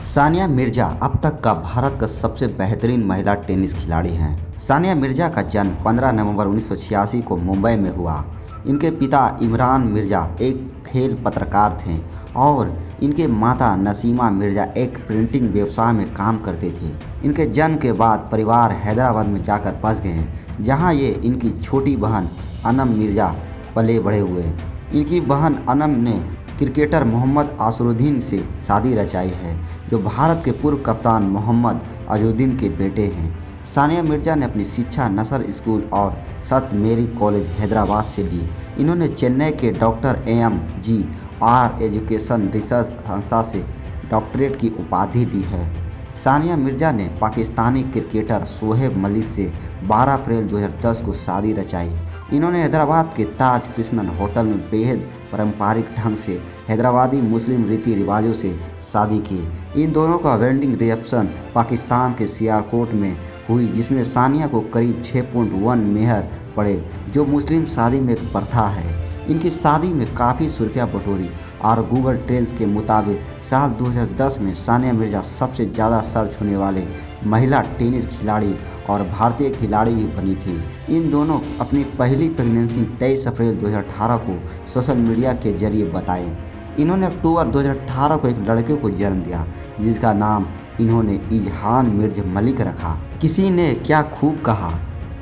सानिया मिर्जा अब तक का भारत का सबसे बेहतरीन महिला टेनिस खिलाड़ी हैं। सानिया मिर्जा का जन्म 15 नवंबर 1986 को मुंबई में हुआ। इनके पिता इमरान मिर्जा एक खेल पत्रकार थे और इनके माता नसीमा मिर्जा एक प्रिंटिंग व्यवसाय में काम करते थे। इनके जन्म के बाद परिवार हैदराबाद में जाकर बस गए, जहां ये इनकी छोटी बहन अनम मिर्जा पले बड़े हुए। इनकी बहन अनम ने क्रिकेटर मोहम्मद अजहरुद्दीन से शादी रचाई है, जो भारत के पूर्व कप्तान मोहम्मद अजहरुद्दीन के बेटे हैं। सानिया मिर्जा ने अपनी शिक्षा नसर स्कूल और सत मेरी कॉलेज हैदराबाद से ली। इन्होंने चेन्नई के डॉक्टर AMGR एजुकेशन रिसर्च संस्था से डॉक्टरेट की उपाधि ली है। सानिया मिर्जा ने पाकिस्तानी क्रिकेटर शोएब मलिक से 12 अप्रैल 2010 को शादी रचाई। इन्होंने हैदराबाद के ताज कृष्णन होटल में बेहद पारंपरिक ढंग से हैदराबादी मुस्लिम रीति रिवाजों से शादी की। इन दोनों का वेडिंग रिसेप्शन पाकिस्तान के सियालकोट में हुई, जिसमें सानिया को करीब 6.1 मेहर पड़े, जो मुस्लिम शादी में एक प्रथा है। इनकी शादी में काफ़ी सुर्खियां बटोरी और गूगल ट्रेंड्स के मुताबिक साल 2010 में सानिया मिर्जा सबसे ज़्यादा सर्च होने वाले महिला टेनिस खिलाड़ी और भारतीय खिलाड़ी भी बनी थी। इन दोनों अपनी पहली प्रेगनेंसी 23 अप्रैल 2018 को सोशल मीडिया के जरिए बताई। इन्होंने अक्टूबर 2018 को एक लड़के को जन्म दिया, जिसका नाम इन्होंने इजहान मिर्ज मलिक रखा। किसी ने क्या खूब कहा,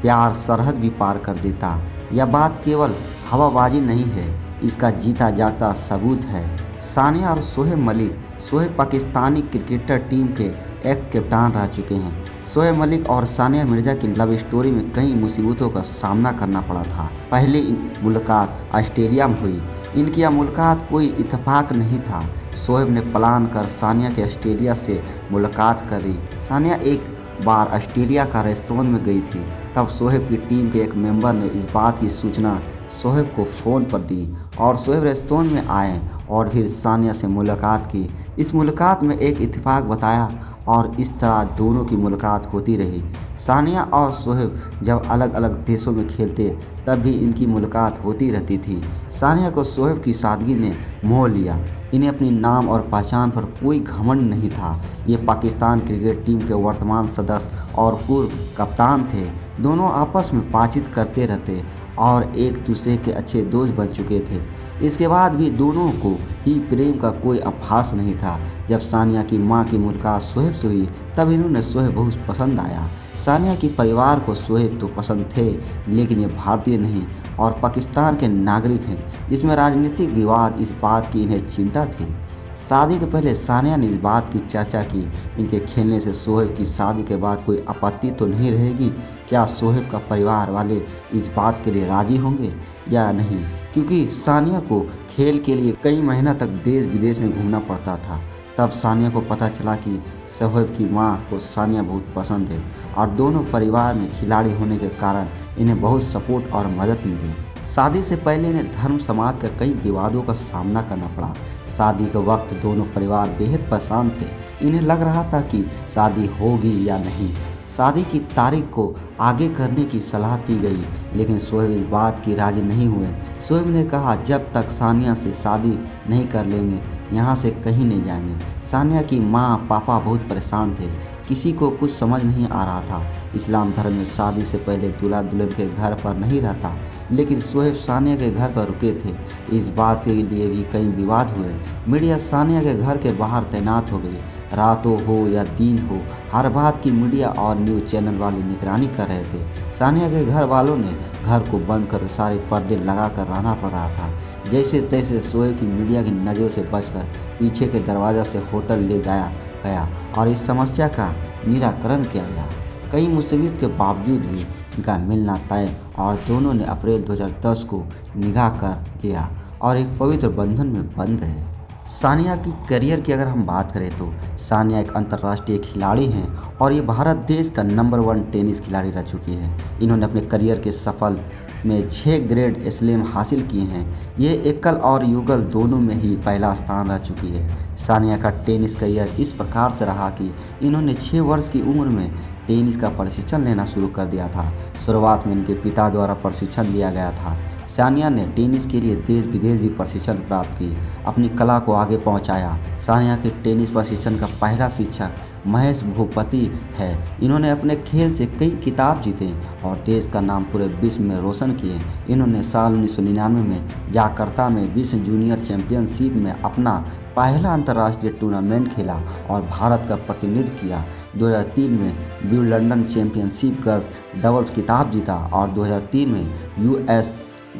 प्यार सरहद भी पार कर देता। यह बात केवल हवाबाजी नहीं है, इसका जीता जागता सबूत है। सानिया और शोएब मलिक। शोएब पाकिस्तानी क्रिकेटर टीम के एक्स कप्तान रह चुके हैं। शोएब मलिक और सानिया मिर्जा की लव स्टोरी में कई मुसीबतों का सामना करना पड़ा था। पहली मुलाकात ऑस्ट्रेलिया में हुई। इनकी यह मुलाकात कोई इत्तेफाक नहीं था। शोएब ने प्लान कर सानिया के ऑस्ट्रेलिया से मुलाकात करी। सानिया एक बार ऑस्ट्रेलिया का रेस्तरां में गई थी, तब शोएब की टीम के एक मेंबर ने इस बात की सूचना शोएब को फ़ोन पर दी और शोएब रेस्तरां में आए और फिर सानिया से मुलाकात की। इस मुलाकात में एक इत्तेफाक बताया और इस तरह दोनों की मुलाकात होती रही। सानिया और शोएब जब अलग अलग देशों में खेलते तब भी इनकी मुलाकात होती रहती थी। सानिया को शोएब की सादगी ने मोह लिया। इन्हें अपनी नाम और पहचान पर कोई घमंड नहीं था। ये पाकिस्तान क्रिकेट टीम के वर्तमान सदस्य और पूर्व कप्तान थे। दोनों आपस में बातचीत करते रहते और एक दूसरे के अच्छे दोस्त बन चुके थे। इसके बाद भी दोनों को ही प्रेम का कोई आभास नहीं था। जब सानिया की मां की मुलाकात शोएब से हुई, तब इन्होंने शोएब बहुत पसंद आया। सानिया के परिवार को शोएब तो पसंद थे, लेकिन ये भारतीय नहीं और पाकिस्तान के नागरिक हैं, जिसमें राजनीतिक विवाद इस बात की इन्हें चिंता थी। शादी के पहले सानिया ने इस बात की चर्चा की, इनके खेलने से शोएब की शादी के बाद कोई आपत्ति तो नहीं रहेगी। क्या शोएब का परिवार वाले इस बात के लिए राजी होंगे या नहीं, क्योंकि सानिया को खेल के लिए कई महीना तक देश विदेश में घूमना पड़ता था। तब सानिया को पता चला कि शोएब की मां को सानिया बहुत पसंद है और दोनों परिवार में खिलाड़ी होने के कारण इन्हें बहुत सपोर्ट और मदद मिली। शादी से पहले इन्हें धर्म समाज के कई विवादों का सामना करना पड़ा। शादी के वक्त दोनों परिवार बेहद परेशान थे। इन्हें लग रहा था कि शादी होगी या नहीं। शादी की तारीख को आगे करने की सलाह दी गई, लेकिन शोएब इस बात की राजी नहीं हुए। शोएब ने कहा, जब तक सानिया से शादी नहीं कर लेंगे यहाँ से कहीं नहीं जाएंगे। सानिया की माँ पापा बहुत परेशान थे, किसी को कुछ समझ नहीं आ रहा था। इस्लाम धर्म में शादी से पहले दूल्हा दुल्हन के घर पर नहीं रहता, लेकिन शोएब सानिया के घर पर रुके थे। इस बात के लिए भी कई विवाद हुए। मीडिया सानिया के घर के बाहर तैनात हो गई। रातों हो या दिन हो, हर बात की मीडिया और न्यूज़ चैनल वाले निगरानी कर रहे थे। सानिया के घर वालों ने घर को बंद कर सारे पर्दे लगा कर रहना पड़ रहा था। जैसे तैसे शोएब की मीडिया की नज़रों से बचकर पीछे के दरवाज़ा से होटल ले जाया गया और इस समस्या का निराकरण किया गया। कई मुसीबत के बावजूद भी इनका मिलना तय और दोनों ने अप्रैल 2010 को निकाह कर लिया और एक पवित्र बंधन में बंध गए। सानिया की करियर की अगर हम बात करें तो सानिया एक अंतर्राष्ट्रीय खिलाड़ी हैं और ये भारत देश का नंबर 1 टेनिस खिलाड़ी रह चुकी है। इन्होंने अपने करियर के सफल में 6 ग्रैंड स्लैम हासिल किए हैं। ये एकल और युगल दोनों में ही पहला स्थान रह चुकी है। सानिया का टेनिस करियर इस प्रकार से रहा कि इन्होंने 6 वर्ष की उम्र में टेनिस का प्रशिक्षण लेना शुरू कर दिया था। शुरुआत में इनके पिता द्वारा प्रशिक्षण लिया गया था। सानिया ने टेनिस के लिए देश विदेश भी प्रशिक्षण प्राप्त की, अपनी कला को आगे पहुंचाया। सानिया के टेनिस प्रशिक्षण का पहला शिक्षक महेश भूपति है। इन्होंने अपने खेल से कई खिताब जीते और देश का नाम पूरे विश्व में रोशन किए। इन्होंने साल 1999 में जकार्ता में विश्व जूनियर चैंपियनशिप में अपना पहला अंतर्राष्ट्रीय टूर्नामेंट खेला और भारत का प्रतिनिधित्व किया। 2003 में विंबलडन चैंपियनशिप गर्ल्स डबल्स खिताब जीता और 2003 में यूएस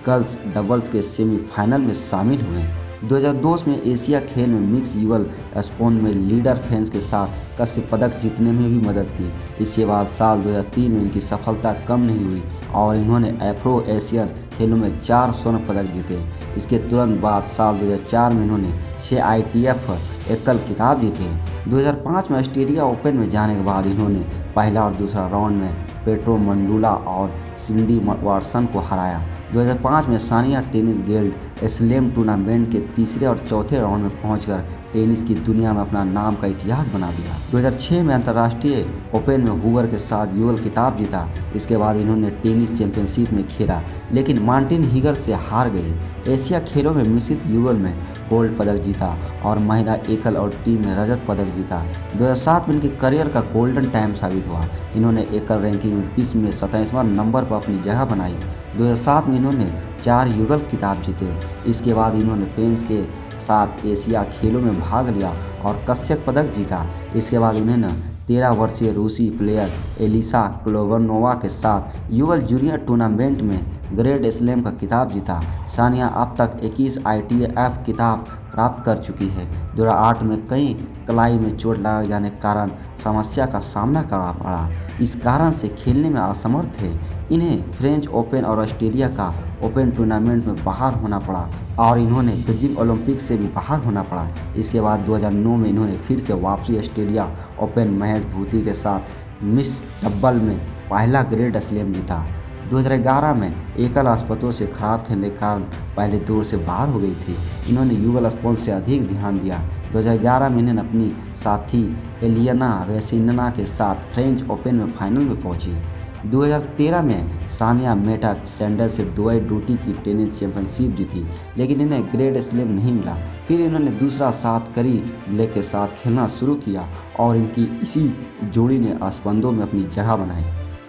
गर्ल्स डबल्स के सेमीफाइनल में शामिल हुए। 2002 में एशिया खेल में मिक्स युगल स्पोर्ट में लीडर फ्रांस के साथ कांस्य पदक जीतने में भी मदद की। इसके बाद साल 2003 में इनकी सफलता कम नहीं हुई और इन्होंने एफ्रो एशियन खेलों में 4 स्वर्ण पदक जीते। इसके तुरंत बाद साल 2004 में इन्होंने 6 ITF एकल खिताब जीते। 2005 में ऑस्ट्रेलिया ओपन में जाने के बाद इन्होंने पहला और दूसरा राउंड में पेट्रो मंडुला और सिंडी वाटसन को हराया। 2005 में Sania tennis guild slam tournament के तीसरे और चौथे राउंड में पहुंचकर टेनिस की दुनिया में अपना नाम का इतिहास बना दिया। 2006 में अंतर्राष्ट्रीय ओपन में हुगर के साथ युगल खिताब जीता। इसके बाद इन्होंने टेनिस चैंपियनशिप में खेला लेकिन मार्टिन हिगर से हार गए। एशिया खेलों में मिश्रित युगल में गोल्ड पदक जीता और महिला एकल और टीम में रजत पदक जीता। 2007 में इनके करियर का गोल्डन टाइम साबित हुआ। इन्होंने एकल रैंकिंग में विश्व में 27वां नंबर पर अपनी जगह बनाई। 2007 में इन्होंने 4 युगल खिताब जीते। इसके बाद इन्होंने फ्रांस के साथ एशिया खेलों में भाग लिया और कांस्य पदक जीता। इसके बाद इन्होंने 13 वर्षीय रूसी प्लेयर एलिसा क्लोवनोवा के साथ युगल जूनियर टूर्नामेंट में ग्रैंड स्लैम का खिताब जीता। सानिया अब तक 21 ITF खिताब प्राप्त कर चुकी है। 2008 में कई कलाई में चोट लग जाने के कारण समस्या का सामना करना पड़ा। इस कारण से खेलने में असमर्थ थे। इन्हें फ्रेंच ओपन और ऑस्ट्रेलिया का ओपन टूर्नामेंट में बाहर होना पड़ा और इन्होंने बीजिंग ओलंपिक से भी बाहर होना पड़ा। इसके बाद 2009 में इन्होंने फिर से वापसी ऑस्ट्रेलिया ओपन महेश भूपति के साथ मिक्स डबल में पहला ग्रैंड स्लैम जीता। 2011 में एकल आस्पदों से खराब खेलने के कारण पहले दौर से बाहर हो गई थी। इन्होंने युगल स्पोर्ट से अधिक ध्यान दिया। 2011 में इन्होंने अपनी साथी एलियाना वेसिनिना के साथ फ्रेंच ओपन में फाइनल में पहुंची। 2013 में सानिया मेटक सैंडल से दुबई ड्यूटी की टेनिस चैंपियनशिप जीती लेकिन इन्हें ग्रैंड स्लैम नहीं मिला। फिर इन्होंने दूसरा साथ करी ब्लैक के साथ खेलना शुरू किया और इनकी इसी जोड़ी ने आस्पदों में अपनी जगह बनाई।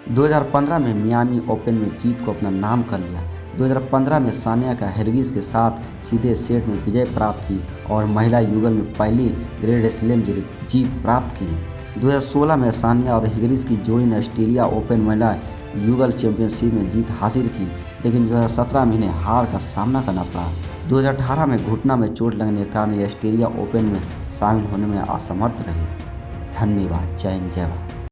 2015 में मियामी ओपन में जीत को अपना नाम कर लिया। 2015 में सानिया का हेरगिज के साथ सीधे सेट में विजय प्राप्त की और महिला युगल में पहली ग्रैंड स्लैम जीत प्राप्त की। 2016 में सानिया और हिगरिस की जोड़ी ने ऑस्ट्रेलिया ओपन महिला युगल चैंपियनशिप में जीत हासिल की लेकिन 2017 में इन्हें हार का सामना करना पड़ा। 2018 में घुटना में चोट लगने के कारण ये ऑस्ट्रेलिया ओपन में शामिल होने में असमर्थ रही। धन्यवाद। जय हिंद, जय भारत।